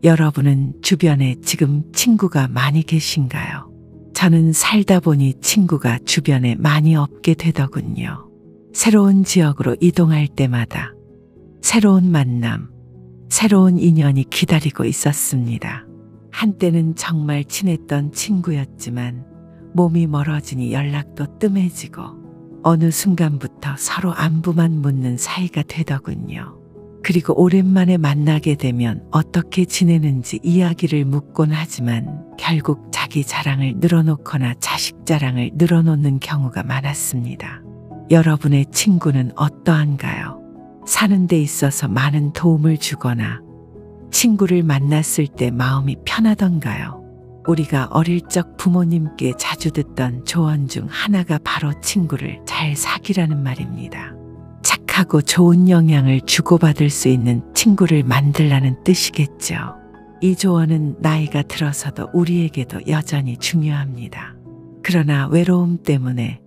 여러분은 주변에 지금 친구가 많이 계신가요? 저는 살다 보니 친구가 주변에 많이 없게 되더군요. 새로운 지역으로 이동할 때마다 새로운 만남, 새로운 인연이 기다리고 있었습니다. 한때는 정말 친했던 친구였지만 몸이 멀어지니 연락도 뜸해지고 어느 순간부터 서로 안부만 묻는 사이가 되더군요. 그리고 오랜만에 만나게 되면 어떻게 지내는지 이야기를 묻곤 하지만 결국 자기 자랑을 늘어놓거나 자식 자랑을 늘어놓는 경우가 많았습니다. 여러분의 친구는 어떠한가요? 사는 데 있어서 많은 도움을 주거나 친구를 만났을 때 마음이 편하던가요? 우리가 어릴 적 부모님께 자주 듣던 조언 중 하나가 바로 친구를 잘 사귀라는 말입니다. 착하고 좋은 영향을 주고받을 수 있는 친구를 만들라는 뜻이겠죠. 이 조언은 나이가 들어서도 우리에게도 여전히 중요합니다. 그러나 외로움 때문에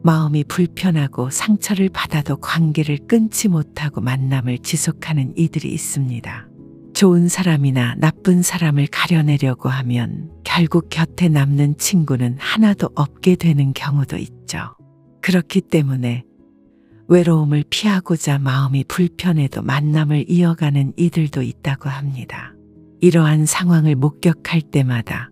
마음이 불편하고 상처를 받아도 관계를 끊지 못하고 만남을 지속하는 이들이 있습니다. 좋은 사람이나 나쁜 사람을 가려내려고 하면 결국 곁에 남는 친구는 하나도 없게 되는 경우도 있죠. 그렇기 때문에 외로움을 피하고자 마음이 불편해도 만남을 이어가는 이들도 있다고 합니다. 이러한 상황을 목격할 때마다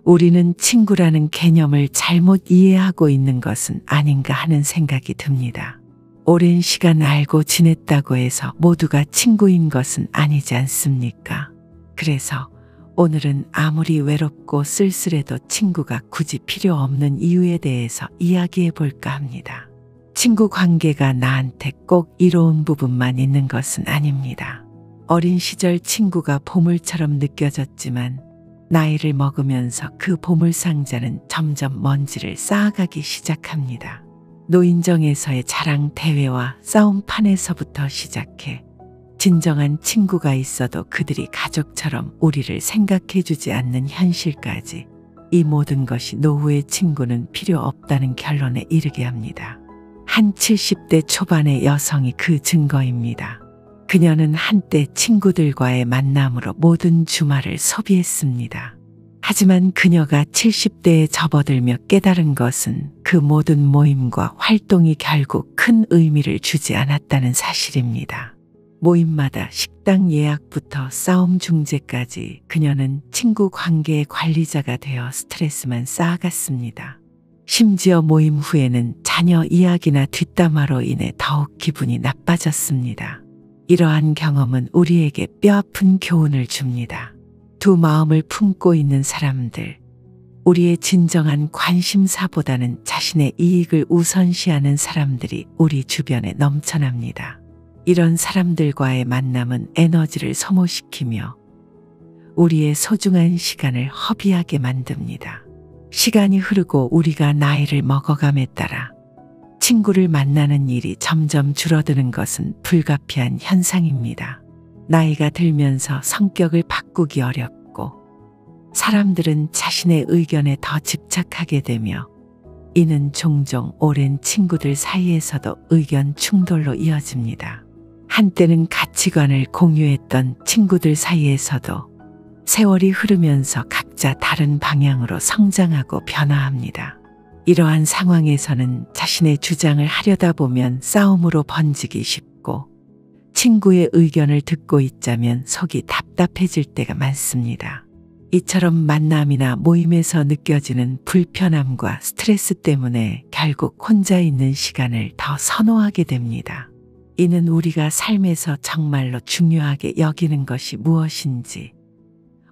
우리는 친구라는 개념을 잘못 이해하고 있는 것은 아닌가 하는 생각이 듭니다. 오랜 시간 알고 지냈다고 해서 모두가 친구인 것은 아니지 않습니까? 그래서 오늘은 아무리 외롭고 쓸쓸해도 친구가 굳이 필요 없는 이유에 대해서 이야기해 볼까 합니다. 친구 관계가 나한테 꼭 이로운 부분만 있는 것은 아닙니다. 어린 시절 친구가 보물처럼 느껴졌지만 나이를 먹으면서 그 보물상자는 점점 먼지를 쌓아가기 시작합니다. 노인정에서의 자랑 대회와 싸움판에서부터 시작해 진정한 친구가 있어도 그들이 가족처럼 우리를 생각해주지 않는 현실까지 이 모든 것이 노후의 친구는 필요 없다는 결론에 이르게 합니다. 한 70대 초반의 여성이 그 증거입니다. 그녀는 한때 친구들과의 만남으로 모든 주말을 소비했습니다. 하지만 그녀가 70대에 접어들며 깨달은 것은 그 모든 모임과 활동이 결국 큰 의미를 주지 않았다는 사실입니다. 모임마다 식당 예약부터 싸움 중재까지 그녀는 친구 관계의 관리자가 되어 스트레스만 쌓아갔습니다. 심지어 모임 후에는 자녀 이야기나 뒷담화로 인해 더욱 기분이 나빠졌습니다. 이러한 경험은 우리에게 뼈아픈 교훈을 줍니다. 두 마음을 품고 있는 사람들, 우리의 진정한 관심사보다는 자신의 이익을 우선시하는 사람들이 우리 주변에 넘쳐납니다. 이런 사람들과의 만남은 에너지를 소모시키며 우리의 소중한 시간을 허비하게 만듭니다. 시간이 흐르고 우리가 나이를 먹어감에 따라 친구를 만나는 일이 점점 줄어드는 것은 불가피한 현상입니다. 나이가 들면서 성격을 바꾸기 어렵고 사람들은 자신의 의견에 더 집착하게 되며 이는 종종 오랜 친구들 사이에서도 의견 충돌로 이어집니다. 한때는 가치관을 공유했던 친구들 사이에서도 세월이 흐르면서 각자 다른 방향으로 성장하고 변화합니다. 이러한 상황에서는 자신의 주장을 하려다 보면 싸움으로 번지기 쉽고 친구의 의견을 듣고 있자면 속이 답답해질 때가 많습니다. 이처럼 만남이나 모임에서 느껴지는 불편함과 스트레스 때문에 결국 혼자 있는 시간을 더 선호하게 됩니다. 이는 우리가 삶에서 정말로 중요하게 여기는 것이 무엇인지,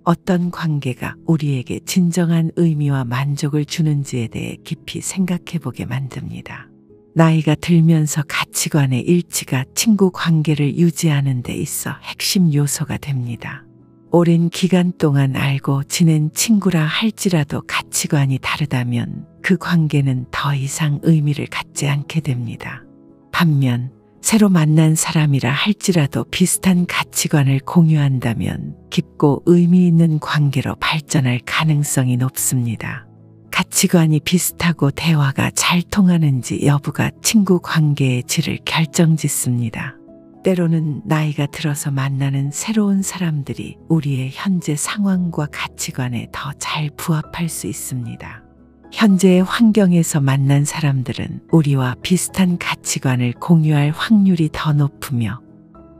어떤 관계가 우리에게 진정한 의미와 만족을 주는지에 대해 깊이 생각해 보게 만듭니다. 나이가 들면서 가치관의 일치가 친구 관계를 유지하는 데 있어 핵심 요소가 됩니다. 오랜 기간 동안 알고 지낸 친구라 할지라도 가치관이 다르다면 그 관계는 더 이상 의미를 갖지 않게 됩니다. 반면 새로 만난 사람이라 할지라도 비슷한 가치관을 공유한다면 깊고 의미 있는 관계로 발전할 가능성이 높습니다. 가치관이 비슷하고 대화가 잘 통하는지 여부가 친구 관계의 질을 결정짓습니다. 때로는 나이가 들어서 만나는 새로운 사람들이 우리의 현재 상황과 가치관에 더 잘 부합할 수 있습니다. 현재의 환경에서 만난 사람들은 우리와 비슷한 가치관을 공유할 확률이 더 높으며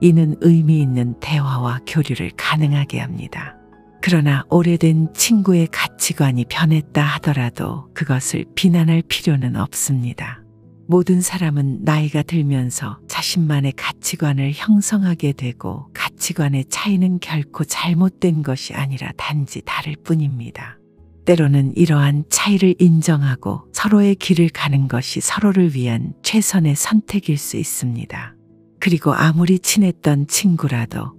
이는 의미 있는 대화와 교류를 가능하게 합니다. 그러나 오래된 친구의 가치관이 변했다 하더라도 그것을 비난할 필요는 없습니다. 모든 사람은 나이가 들면서 자신만의 가치관을 형성하게 되고 가치관의 차이는 결코 잘못된 것이 아니라 단지 다를 뿐입니다. 때로는 이러한 차이를 인정하고 서로의 길을 가는 것이 서로를 위한 최선의 선택일 수 있습니다. 그리고 아무리 친했던 친구라도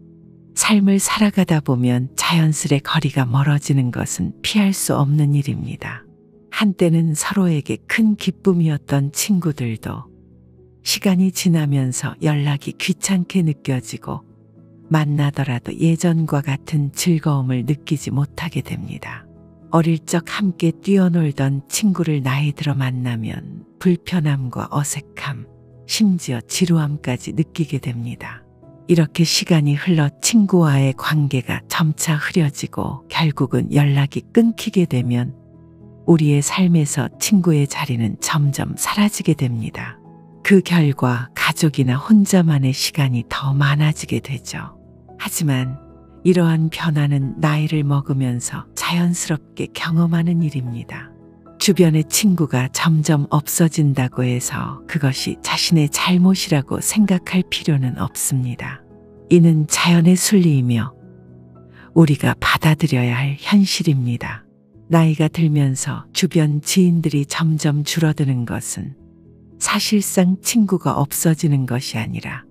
삶을 살아가다 보면 자연스레 거리가 멀어지는 것은 피할 수 없는 일입니다. 한때는 서로에게 큰 기쁨이었던 친구들도 시간이 지나면서 연락이 귀찮게 느껴지고 만나더라도 예전과 같은 즐거움을 느끼지 못하게 됩니다. 어릴 적 함께 뛰어놀던 친구를 나이 들어 만나면 불편함과 어색함, 심지어 지루함까지 느끼게 됩니다. 이렇게 시간이 흘러 친구와의 관계가 점차 흐려지고 결국은 연락이 끊기게 되면 우리의 삶에서 친구의 자리는 점점 사라지게 됩니다. 그 결과 가족이나 혼자만의 시간이 더 많아지게 되죠. 하지만 이러한 변화는 나이를 먹으면서 자연스럽게 경험하는 일입니다. 주변의 친구가 점점 없어진다고 해서 그것이 자신의 잘못이라고 생각할 필요는 없습니다. 이는 자연의 순리이며 우리가 받아들여야 할 현실입니다. 나이가 들면서 주변 지인들이 점점 줄어드는 것은 사실상 친구가 없어지는 것이 아니라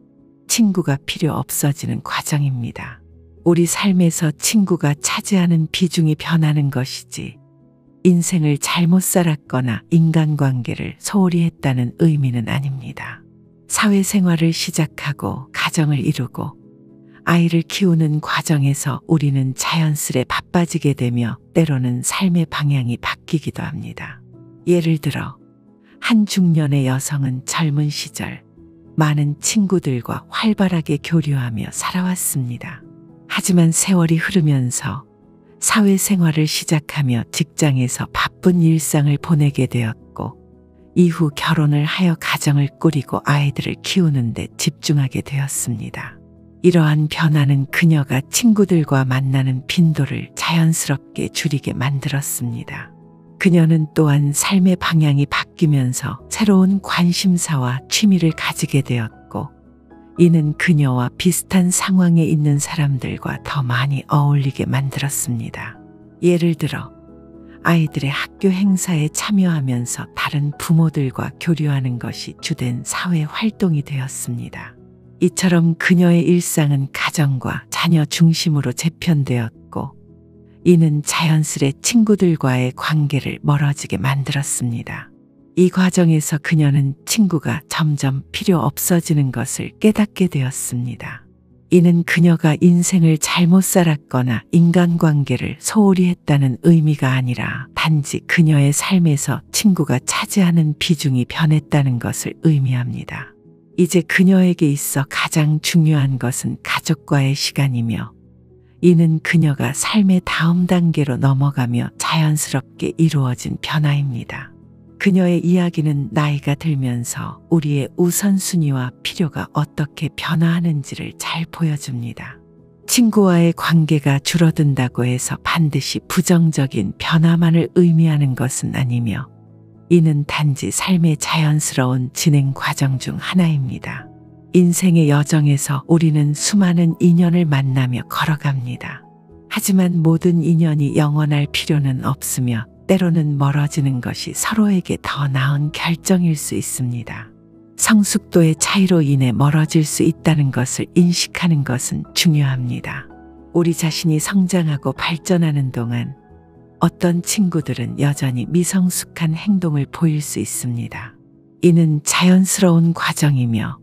친구가 필요 없어지는 과정입니다. 우리 삶에서 친구가 차지하는 비중이 변하는 것이지 인생을 잘못 살았거나 인간관계를 소홀히 했다는 의미는 아닙니다. 사회생활을 시작하고 가정을 이루고 아이를 키우는 과정에서 우리는 자연스레 바빠지게 되며 때로는 삶의 방향이 바뀌기도 합니다. 예를 들어 한 중년의 여성은 젊은 시절 많은 친구들과 활발하게 교류하며 살아왔습니다. 하지만 세월이 흐르면서 사회생활을 시작하며 직장에서 바쁜 일상을 보내게 되었고 이후 결혼을 하여 가정을 꾸리고 아이들을 키우는 데 집중하게 되었습니다. 이러한 변화는 그녀가 친구들과 만나는 빈도를 자연스럽게 줄이게 만들었습니다. 그녀는 또한 삶의 방향이 바뀌면서 새로운 관심사와 취미를 가지게 되었고 이는 그녀와 비슷한 상황에 있는 사람들과 더 많이 어울리게 만들었습니다. 예를 들어 아이들의 학교 행사에 참여하면서 다른 부모들과 교류하는 것이 주된 사회 활동이 되었습니다. 이처럼 그녀의 일상은 가정과 자녀 중심으로 재편되었고 이는 자연스레 친구들과의 관계를 멀어지게 만들었습니다. 이 과정에서 그녀는 친구가 점점 필요 없어지는 것을 깨닫게 되었습니다. 이는 그녀가 인생을 잘못 살았거나 인간관계를 소홀히 했다는 의미가 아니라 단지 그녀의 삶에서 친구가 차지하는 비중이 변했다는 것을 의미합니다. 이제 그녀에게 있어 가장 중요한 것은 가족과의 시간이며 이는 그녀가 삶의 다음 단계로 넘어가며 자연스럽게 이루어진 변화입니다. 그녀의 이야기는 나이가 들면서 우리의 우선순위와 필요가 어떻게 변화하는지를 잘 보여줍니다. 친구와의 관계가 줄어든다고 해서 반드시 부정적인 변화만을 의미하는 것은 아니며 이는 단지 삶의 자연스러운 진행 과정 중 하나입니다. 인생의 여정에서 우리는 수많은 인연을 만나며 걸어갑니다. 하지만 모든 인연이 영원할 필요는 없으며 때로는 멀어지는 것이 서로에게 더 나은 결정일 수 있습니다. 성숙도의 차이로 인해 멀어질 수 있다는 것을 인식하는 것은 중요합니다. 우리 자신이 성장하고 발전하는 동안 어떤 친구들은 여전히 미성숙한 행동을 보일 수 있습니다. 이는 자연스러운 과정이며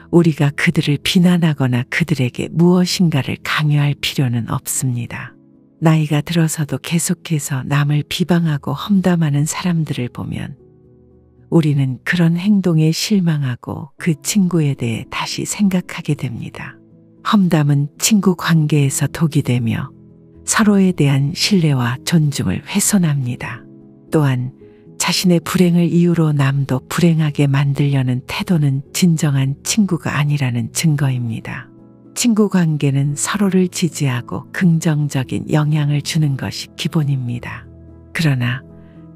우리가 그들을 비난하거나 그들에게 무엇인가를 강요할 필요는 없습니다. 나이가 들어서도 계속해서 남을 비방하고 험담하는 사람들을 보면 우리는 그런 행동에 실망하고 그 친구에 대해 다시 생각하게 됩니다. 험담은 친구 관계에서 독이 되며 서로에 대한 신뢰와 존중을 훼손합니다. 또한 자신의 불행을 이유로 남도 불행하게 만들려는 태도는 진정한 친구가 아니라는 증거입니다. 친구 관계는 서로를 지지하고 긍정적인 영향을 주는 것이 기본입니다. 그러나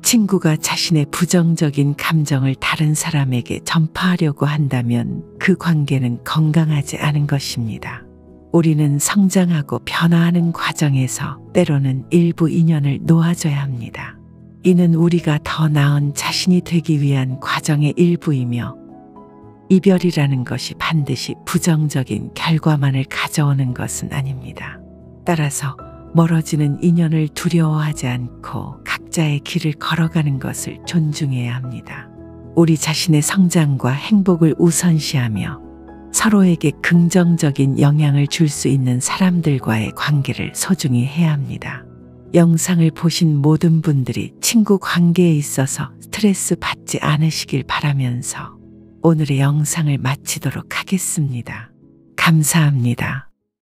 친구가 자신의 부정적인 감정을 다른 사람에게 전파하려고 한다면 그 관계는 건강하지 않은 것입니다. 우리는 성장하고 변화하는 과정에서 때로는 일부 인연을 놓아줘야 합니다. 이는 우리가 더 나은 자신이 되기 위한 과정의 일부이며 이별이라는 것이 반드시 부정적인 결과만을 가져오는 것은 아닙니다. 따라서 멀어지는 인연을 두려워하지 않고 각자의 길을 걸어가는 것을 존중해야 합니다. 우리 자신의 성장과 행복을 우선시하며 서로에게 긍정적인 영향을 줄 수 있는 사람들과의 관계를 소중히 해야 합니다. 영상을 보신 모든 분들이 친구 관계에 있어서 스트레스 받지 않으시길 바라면서 오늘의 영상을 마치도록 하겠습니다. 감사합니다.